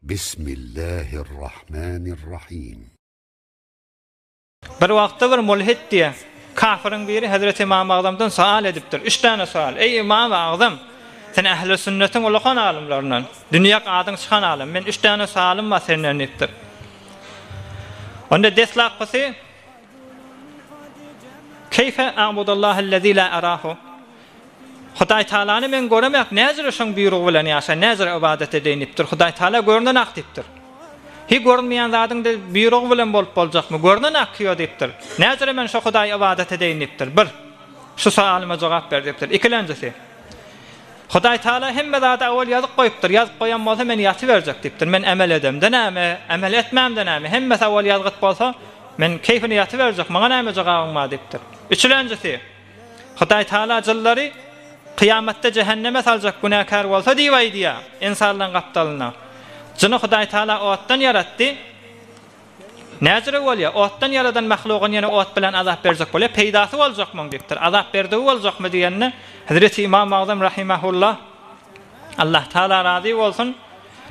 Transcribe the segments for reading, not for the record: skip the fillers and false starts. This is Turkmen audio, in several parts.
Bismillahirrahmanirrahim. Bir wagtda bir mulhid diye kafirin biri Hazreti İmam Azam'dan sual edipdir. 3 tane sual. Ey İmam Azam, sen ehli sünnetin ulukan alimlerinden, dünyak adın çıkan alim. Men 3 tane sualım var senden ettir. Onda deslaqısı Keyfe a'budullahellezî la arahu. Hudaý Taalany men göremek näzir şoň buyrugy bilen ýaşa, näzir ibadet edýänipdir. Hudaý Taala görünen akdipdir. Hi görünmeýän zadyň da buyrugy bilen bolup boljakmy? Görünen akýar dipdir. Näzir men şo Hudaýa ibadet edýänipdir. Bir, şu sualyma jogap ber dipdir. İkilenjisi, Hudaý Taala hemme zady awal ýazyp goýupdyr. Ýazyp goýan bolsa men ýaty berjek dipdir. Men amel edemden näme, amel etmemden näme? Hemmesi awal ýazyp bolsa men keyfini ýaty berjek, maňa näme jogabym bar dipdir. Üçlenjisi, Hudaý Taala jyllary Kıyametde cehenneme saljak günahkar bolsa diýýär diýär insanlaryň gapdalyna. Jyny Hudaý Taala otdan yaratdy. Näzire bolýar? Otdan yaradan mahlugyň ýene ot bilen azap berjek bolýar. Peýdasy boljakmyň diýipdir. Azap berdiňi boljakmy diýenne Hazreti İmam Azam rahimahullah Allah Taala razy bolsun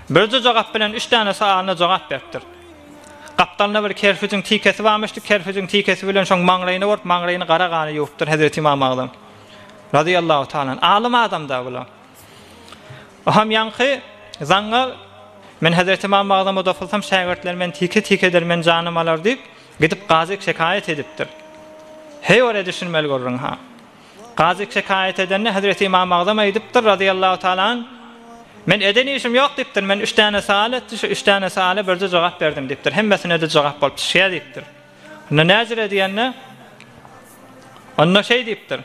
bir jogap bilen 3 tane sualyna jogap beripdir. Gapdalyna bir kerpijiň tikesi barmyşdy. Kerpijiň tikesi bilen şoň maňraýyna bolup maňraýyny garagany ýupdyr Hazreti İmam Azam radıyallahu ta'ala. Alim adam da bular. Aham yankı zangar men Hazreti İmam Azam'a dofulsam şagirdler men tike eder men canım alar diýip gidip gazyk şikayet edipdir. Hey ora düşünmeli görüň ha. Gazyk şikayet edenne Hazreti İmam Azam'a edipdir radıyallahu ta'ala. Men eden işim ýok diýipdir. Men 3 tane sual etdi, şu 3 tane suala birde jogap berdim diýipdir. Hemmesine de jogap bolup şeýle diýipdir. Onda näzir edýänne? Onda şey diýipdir.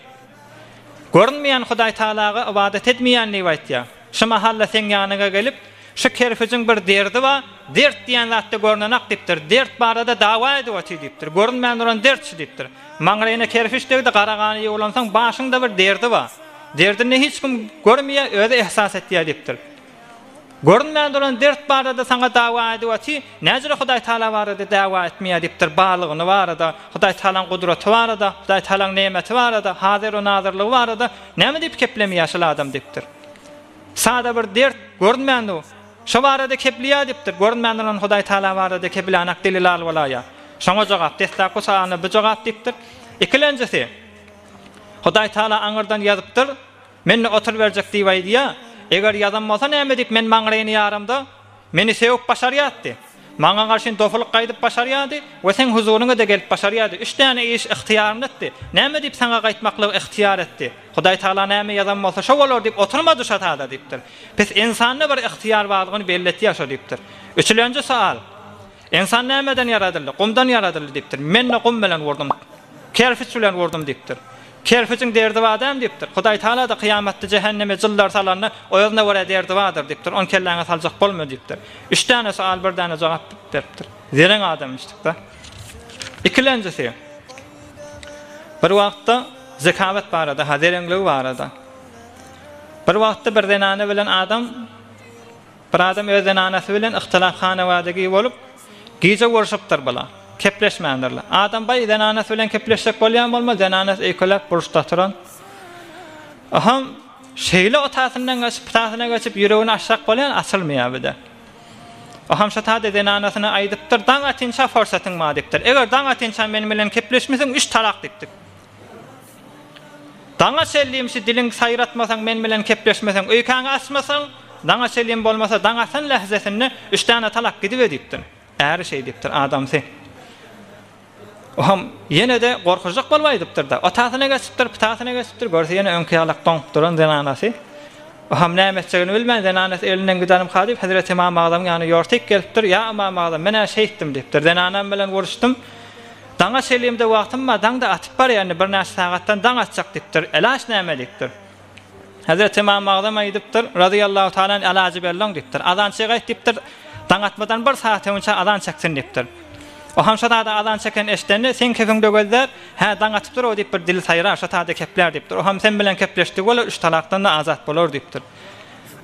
Görünmeýän Hudaý Taalaga ibadet etmeýänligi aýtýar. Şu mahalla sen ýanyna gelip şu kerpijiň bir derdi wa dert diýen zatda görünen akdipdir. Dert barada dawa edip diýipdir. Görünmeýän duran dertçi diýipdir. Maňraýyna kerpiş degdi garagany ýolansaň başyňda bir derdi bar. Derdini hiç kim görmeýär, özi ihsas etýär diýipdir. Görünmeýän duran dert barada saňa dawa edip näzir Hudaý Taala barada dawa etmeýär diýipdir. Balygyny barada, Hudaý Taalaň gudraty barada, Hudaý Taalaň nemeti barada, hazir we nazirlygy barada näme diýip keplemeýär şol adam diýipdir. Sada bir dert görünmeýän o. Şo barada kepliýär diýipdir. Görünmeýän duran Hudaý Taala barada keplanak delil alyp bolýar. Şoňa jogap destak gosaňy bir jogap diýipdir. İkilenjisi, Hudaý Taala aňyrdan ýazypdyr. Meni otur berjek diýýär. Eger ýazam bolsa näme diýip men maňraýyny ýarymda meni sevip başarýardy. Maňa garşy dofuluk gaýdyp başarýardy we sen huzuruňa da gelip başarýardy. 3 tane iş ihtiýaryny etdi. Näme diýip saňa gaýtmakly ihtiýar etdi. Hudaý Taala näme ýazam bolsa şo bolar diýip oturmady şo taýda diýipdir. Biz insanyň bir ihtiýar barlygyny belletýär şo diýipdir. Üçlenji sual. İnsan nämeden yaradyldy? Gumdan yaradyldy diýipdir. Men gum bilen wurdum. Kerpiç bilen wurdum diýipdir. Kerpiçiň derdi bar adam diýipdir. Hudaý Taala da kıyametde cehenneme jyllar salanna oýazyna wara derdi bardyr diýipdir. On kelläňe saljak bolma diýipdir. 3 tane sual bir tane jogap beripdir. Zeren adam işdik da. İkilenjisi. Bir wagtda zekavat barada, haderenligi barada. Bir wagtda bir denane bilen adam öz denanasy bilen ihtilafhana wadagy bolup gize görüşipdir bula. Kepleşmändirler. Adam bay denanasy bilen kepleşsek bolýan bolmaz, denanas ekolak buruşda turan. Aham şeýle otasyndan geçip putasyna geçip ýüregini aşak bolýan asylmaýar bide. Aham şata denanasyny aýdypdyr, daň atynça forsatyň ma diýipdir. Eger daň atynça meni bilen kepleşmeseň 3 talak diýipdir. Daňa sellimşi diliň saýratmasaň men bilen kepleşmeseň, öýkäňi açmasaň, daňa sellim bolmasa daň asan lahzasynda 3 tane talak gidip edipdir. Äri şey diýipdir adamsy. Oham yine de gorkujak bolmaýdypdyr da. Otasyna geçipdir, putasyna geçipdir. Görse yine öňkälek toňup duran denanasy. Oham näme etjegini bilmän denanasy elinden gidenim hadyp Hazreti İmam Azam ýany ýortyk gelipdir. Ya İmam Azam, men şeýtdim diýipdir. Denanam bilen görüşdüm. Daňa selimde wagtym bar, daňda atyp bar ýani bir näçe sagatdan daň atjak diýipdir. Elaş näme diýipdir. Hazreti İmam Azam aýdypdyr, radıyallahu taala alajy berleň diýipdir. Azan çeýet diýipdir. Daň atmadan 1 saat öňçe azan çeksin diýipdir. O ham şotada azan çeken eşdende sen kefingde gözler, ha daň atyp dur diýip bir dil saýrar, şotada kepler diýipdir. O ham sen bilen kepleşdik bolar, 3 talakdan da azat bolar diýipdir.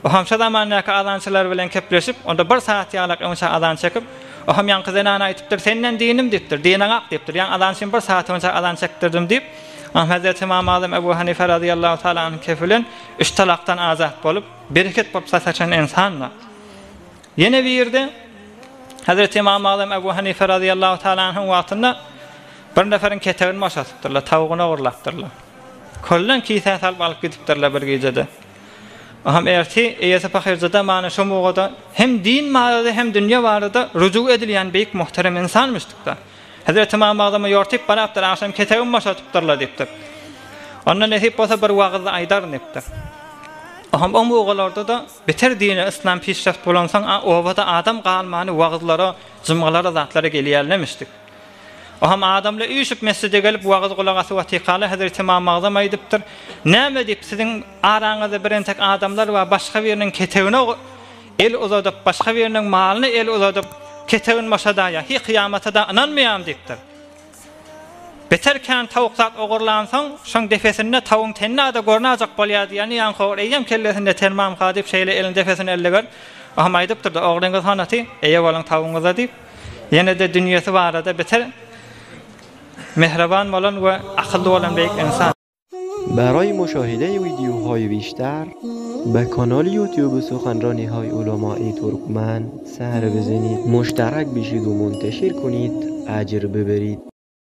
O ham şoda manaka azançylar bilen kepleşip, onda 1 saat ýalak öňçe azan çekip, o ham ýanky zenana aýtypdyr, senden dinim diýipdir, dinaň ak diýipdir. Ýa azançyn 1 saat öňçe azan çekdirdim diýip, Hazreti İmam Azam Ebu Hanife radıyallahu ta'ala anhu kefilen 3 talakdan azat bolup bereket bolup saçan insanlar. Yine bir yerde Hazreti İmam Azam Ebu Hanife radıyallahu teala anh'ın vaatında bir neferin keteğini başatıptırlar, tavuğuna uğurlattırlar. Kollan kisayet alıp alıp gidiptirler bir gecede. Aham erti eyesi pakircada mana şu muğada hem din mağada hem dünya varada rücu edilen büyük muhterem insanmıştık da. Hazreti İmam Azam'a yortip baraptır, akşam keteğini başatıptırlar deyiptir. Ondan nesip olsa bir vağızda aydar neptir. Aham o muğalarda da beter dini İslam pişreft bulansan ovada adam qalmanı vağızlara, cımgalara, zatlara geliyerlemiştik. Aham adamla üyüşüp mescide gelip vağız kulağası vatikalı Hazreti İmam Azam aydıptır. Näme deyip sizin aranızda birentek adamlar var başka birinin keteğine el uzadıp, başka birinin malını el uzadıp keteğin başadaya, hi kıyamata da inanmayam deyiptir. Beterken tavukzat oğurlansan, şoň defesinde tavuğun tenne da gornacak bolýar diýeni ýan howr eýem kellesinde termam gadyp şeýle elin defesini elleger. Aham aýdypdyr da oğurlaňyz hanaty, eýe bolan tavuğuňyza diýip, ýene de dünýäsi barada beter mehraban bolan we akylly bolan beýik insan. برای مشاهده ویدیوهای بیشتر به کانال یوتیوب سخنرانی های علمای ترکمن سر بزنید، مشترک بشید و منتشر کنید، اجر ببرید.